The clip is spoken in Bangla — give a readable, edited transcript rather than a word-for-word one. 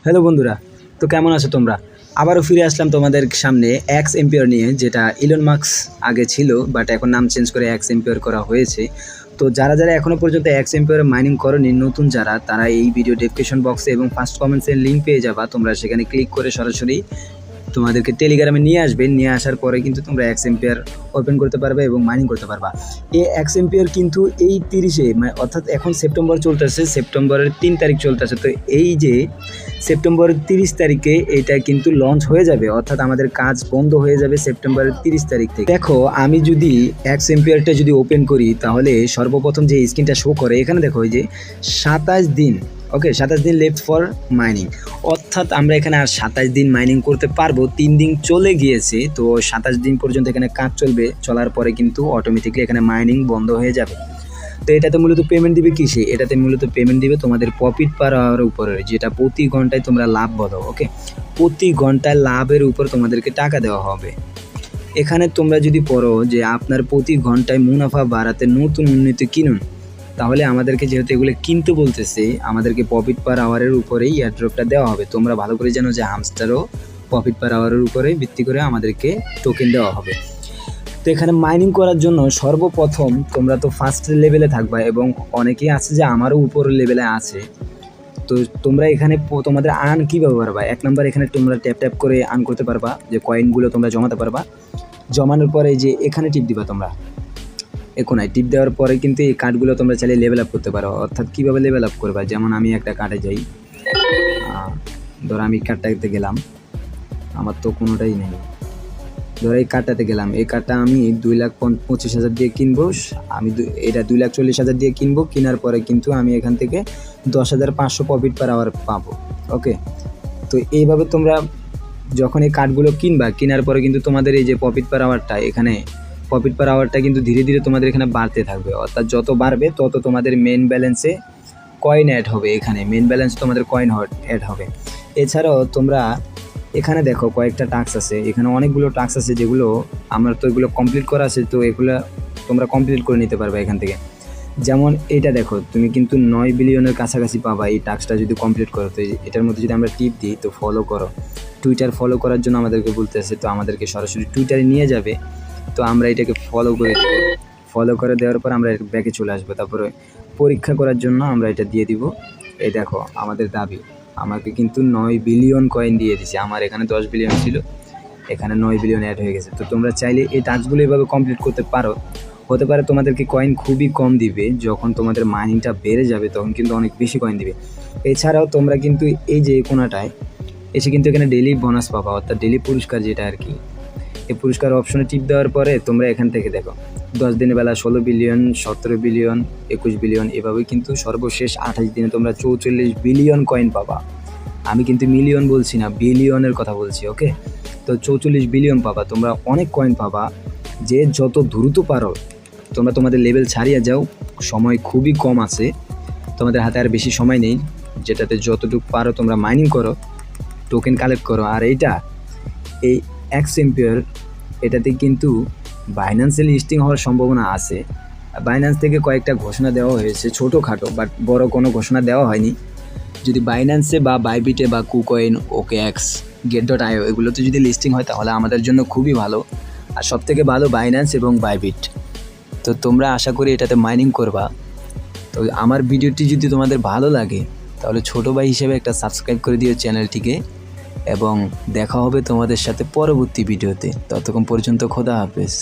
হ্যালো বন্ধুরা, তো কেমন আছো তোমরা? আবারও ফিরে আসলাম তোমাদের সামনে এক্স এম্পিয়ার নিয়ে, যেটা ইলন মাস্ক আগে ছিল বাট এখন নাম চেঞ্জ করে এক্স এম্পিয়ার করা হয়েছে। তো যারা যারা এখনও পর্যন্ত এক্স এম্পিয়ার মাইনিং করনি, নতুন যারা, তারা এই ভিডিও ডেসক্রিপশন বক্সে এবং ফার্স্ট কমেন্টসের লিঙ্ক পেয়ে যাবা। তোমরা সেখানে ক্লিক করে সরাসরি তোমাদেরকে টেলিগ্রামে নিয়ে আসবে। নিয়ে আসার পরে কিন্তু তোমরা এক্স এম্পিয়ার ওপেন করতে পারবে এবং মাইনিং করতে পারবা। এই এক্স এম্পিয়ার কিন্তু এই 30-এ অর্থাৎ এখন সেপ্টেম্বর চলতেছে, সেপ্টেম্বরের 3 তারিখ চলতেছে। তো এই যে সেপ্টেম্বরের 30 তারিখে এটা কিন্তু লঞ্চ হয়ে যাবে, অর্থাৎ আমাদের কাজ বন্ধ হয়ে যাবে সেপ্টেম্বরের 30 তারিখ থেকে। দেখো, আমি যদি এক্স এম্পিয়ারটা যদি ওপেন করি, তাহলে সর্বপ্রথম যে স্ক্রিনটা শো করে এখানে দেখো এই যে 27 দিন, ওকে 27 দিন লেফট ফর মাইনিং, অর্থাৎ আমরা এখানে আর 27 দিন মাইনিং করতে পারবো। 3 দিন চলে গিয়েছে, তো 27 দিন পর্যন্ত এখানে কাজ চলবে। চলার পরে কিন্তু অটোমেটিকলি এখানে মাইনিং বন্ধ হয়ে যাবে। তো এটাতে মূলত পেমেন্ট দিবে কিসে? এটাতে মূলত পেমেন্ট দিবে তোমাদের প্রফিট পার আওয়ারের উপরে, যেটা প্রতি ঘন্টায় তোমরা লাভ বলো। ওকে, প্রতি ঘন্টায় লাভের উপর তোমাদেরকে টাকা দেওয়া হবে। এখানে তোমরা যদি পড়ো যে আপনার প্রতি ঘন্টায় মুনাফা বাড়াতে নতুন উন্নতি কিনুন, তাহলে আমাদেরকে যেহেতু এগুলো কিনতে বলতেছে, আমাদেরকে প্রফিট পার আওয়ারের উপরেই এয়ারড্রপটা দেওয়া হবে। তোমরা ভালো করে জানো যে হামস্টারও প্রফিট পার আওয়ারের উপরে ভিত্তি করে আমাদেরকে টোকেন দেওয়া হবে। তো এখানে মাইনিং করার জন্য সর্বপ্রথম তোমরা তো ফার্স্ট লেভেলে থাকবা, এবং অনেকেই আছে যে আমারও উপরের লেভেলে আছে। তো তোমরা এখানে তোমাদের আর্ন কীভাবে পারবা? 1 নম্বর, এখানে তোমরা ট্যাপ ট্যাপ করে আর্ন করতে পারবা, যে কয়েনগুলো তোমরা জমাতে পারবা। জমানোর পরে যে এখানে টিপ দিবা তোমরা, এখানে টিপ দেওয়ার পরে কিন্তু এই কার্ডগুলো তোমরা চাইলে লেভেল আপ করতে পারো। অর্থাৎ কীভাবে লেভেল আপ করবা, যেমন আমি একটা কার্ডে যাই, ধরো আমি কার্ডটাতে গেলাম, আমার তো কোনোটাই নেই। ধরো এই কার্ডটাতে গেলাম, এই কার্ডটা আমি 2,25,000 দিয়ে কিনবো। আমি এটা 2,40,000 দিয়ে কিনবো। কেনার পরে কিন্তু আমি এখান থেকে 10,500 প্রফিট পার আওয়ার পাবো। ওকে, তো এইভাবে তোমরা যখন এই কার্ডগুলো কিনবা, কেনার পরে কিন্তু তোমাদের এই যে প্রফিট পার আওয়ারটা, এখানে প্রফিট পার আওয়ারটা কিন্তু ধীরে ধীরে তোমাদের এখানে বাড়তে থাকবে। অর্থাৎ যত বাড়বে তত তোমাদের মেন ব্যালেন্সে কয়েন অ্যাড হবে। এখানে মেন ব্যালেন্স তোমাদের কয়েন অ্যাড হবে। এছাড়াও তোমরা এখানে দেখো কয়েকটা টাস্ক আছে, এখানে অনেকগুলো টাস্ক আছে যেগুলো আমার তো এগুলো কমপ্লিট করা আছে। তো এগুলো তোমরা কমপ্লিট করে নিতে পারবে এখান থেকে। যেমন এইটা দেখো, তুমি কিন্তু 9 বিলিয়নের কাছাকাছি পাবা এই টাস্কটা যদি কমপ্লিট করো। তো এটার মধ্যে যদি আমরা টিপ দিই, তো ফলো করো, টুইটার ফলো করার জন্য আমাদেরকে বলতেছে। তো আমাদেরকে সরাসরি টুইটারে নিয়ে যাবে। তো আমরা এটাকে ফলো করে দেবো। ফলো করে দেওয়ার পর আমরা ব্যাকে চলে আসবো। তারপরে পরীক্ষা করার জন্য আমরা এটা দিয়ে দিব। এই দেখো আমাদের দাবি, আমাকে কিন্তু 9 বিলিয়ন কয়েন দিয়ে দিছে। আমার এখানে 10 বিলিয়ন ছিল, এখানে 9 বিলিয়ন অ্যাড হয়ে গেছে। তো তোমরা চাইলে এই টাস্কগুলো এভাবে কমপ্লিট করতে পারো। হতে পারে তোমাদেরকে কয়েন খুবই কম দিবে, যখন তোমাদের মাইনিংটা বেড়ে যাবে তখন কিন্তু অনেক বেশি কয়েন দিবে। এছাড়াও তোমরা কিন্তু এই যে কোনাটায় এসে কিন্তু এখানে ডেইলি বোনাস পাবা, অর্থাৎ ডেইলি পুরস্কার যেটা আর কি। এই পুরস্কার অপশনে টিপ দেওয়ার পরে তোমরা এখান থেকে দেখো 10 দিনের বেলা 16 বিলিয়ন, 17 বিলিয়ন, 21 বিলিয়ন, এভাবে কিন্তু সর্বশেষ 28 দিনে তোমরা 44 বিলিয়ন কয়েন পাবা। আমি কিন্তু মিলিয়ন বলছি না, বিলিয়নের কথা বলছি। ওকে, তো 44 বিলিয়ন পাবা, তোমরা অনেক কয়েন পাবা। যে যত দ্রুত পারো তোমরা তোমাদের লেভেল ছাড়িয়ে যাও, সময় খুবই কম আছে, তোমাদের হাতে আর বেশি সময় নেই। যেটাতে যতটুকু পারো তোমরা মাইনিং করো, টোকেন কালেক্ট করো। আর এই এক্স এম্পিয়ার, এটাতে কিন্তু বাইন্যান্সে লিস্টিং হওয়ার সম্ভাবনা আছে। বাইন্যান্স থেকে কয়েকটা ঘোষণা দেওয়া হয়েছে, ছোটোখাটো, বাট বড় কোনো ঘোষণা দেওয়া হয়নি। যদি বাইন্যান্সে বা বাইবিটে বা কুকয়েন, OKX, Get.io এগুলোতে যদি লিস্টিং হয় তাহলে আমাদের জন্য খুবই ভালো। আর সবথেকে ভালো বাইন্যান্স এবং বাইবিট। তো তোমরা আশা করি এটাতে মাইনিং করবা। তো আমার ভিডিওটি যদি তোমাদের ভালো লাগে তাহলে ছোটো ভাই হিসেবে একটা সাবস্ক্রাইব করে দিও চ্যানেলটিকে, এবং দেখা হবে তোমাদের সাথে পরবর্তী ভিডিওতে। ততক্ষণ পর্যন্ত খোদা হাফেজ।